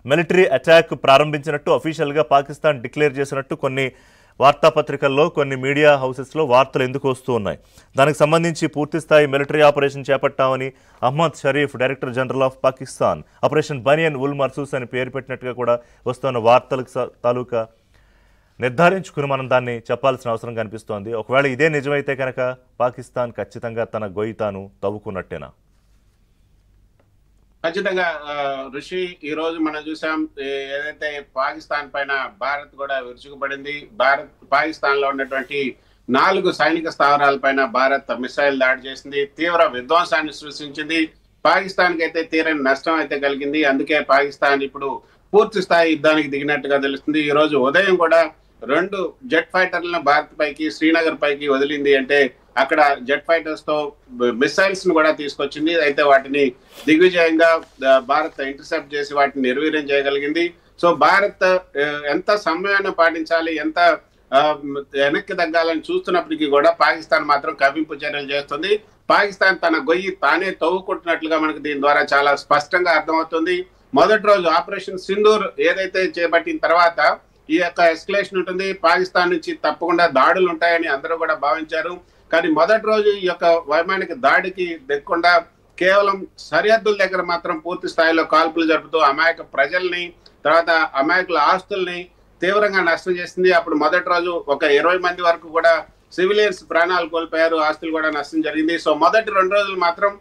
Military attack ప్రారంభించినట్టు అఫీషియల్గా Pakistan declare చేసినట్టు కొన్ని వార్తాపత్రికల్లో కొన్ని మీడియా హౌసెస్లో వార్తలు ఎందుకు వస్తూ ఉన్నాయి? దానికి సంబంధించి పూర్తిస్థాయి మిలిటరీ ఆపరేషన్ చేపట్టామని Ahmed Sharif director general of Pakistan operation Bunyan ul Marsoos అని పేరు పెట్టినట్టుగా కూడా వస్తున్న వార్తలకు తాలూకా నిర్ధారించుకుని మనం దాన్ని చెప్పాల్సిన అవసరం కనిపిస్తోంది. ఒకవేళ ఇదే నిజమైతే కనుక పాకిస్తాన్ ఖచ్చితంగా తన గొయ్యి తాను తవ్వుకున్నట్టేనా? ఖచ్చితంగా ఋషి, ఈ రోజు మనం చూసాం ఏదైతే పాకిస్తాన్ పైన భారత్ కూడా విరుచుకుపడింది. పాకిస్తాన్ లో ఉన్నటువంటి 4 సైనిక స్థావరాల పైన భారత్ మిసైల్ దాడి చేసింది, తీవ్ర విధ్వంసాన్ని సృష్టించింది. పాకిస్తాన్ కి అయితే తీరని నష్టం అయితే కలిగింది. అందుకే పాకిస్తాన్ ఇప్పుడు పూర్తి స్థాయి యుద్ధానికి దిగినట్టుగా తెలుస్తుంది. ఈ రోజు ఉదయం కూడా 2 జెట్ ఫైటర్లను భారత్ పైకి, శ్రీనగర్ పైకి వదిలింది. అంటే అక్కడ జెట్ ఫైటర్స్ తో మిసైల్స్ ను కూడా తీసుకొచ్చింది. అయితే వాటిని దిగ్విజయంగా భారత్ ఇంటర్సెప్ట్ చేసి వాటిని నిర్వీర్యం చేయగలిగింది. సో భారత్ ఎంత సమయాన్ని పాటించాలి, ఎంత వెనక్కి తగ్గాలని చూస్తున్నప్పటికీ కూడా పాకిస్తాన్ మాత్రం కవ్వింపు చర్యలు చేస్తుంది. పాకిస్తాన్ తన గొయ్యి తానే తవ్వుకుంటున్నట్లుగా మనకు దీని ద్వారా చాలా స్పష్టంగా అర్థమవుతుంది. మొదటి రోజు ఆపరేషన్ సింధూర్ ఏదైతే చేపట్టిన తర్వాత ఈ యొక్క ఎస్కలేషన్ ఉంటుంది. పాకిస్తాన్ నుంచి తప్పకుండా దాడులు ఉంటాయని అందరూ కూడా భావించారు. కానీ మొదటి రోజు ఈ యొక్క వైమానిక దాడికి దిగకుండా కేవలం సరిహద్దుల దగ్గర మాత్రం పూర్తి స్థాయిలో కాల్పులు జరుపుతూ అమాయక ప్రజల్ని, తర్వాత అమాయకుల ఆస్తుల్ని తీవ్రంగా నష్టం చేసింది. అప్పుడు మొదటి రోజు ఒక 20 మంది వరకు కూడా సివిలియన్స్ ప్రాణాలు కోల్పోయారు, ఆస్తులు కూడా నష్టం జరిగింది. సో మొదటి 2 రోజులు మాత్రం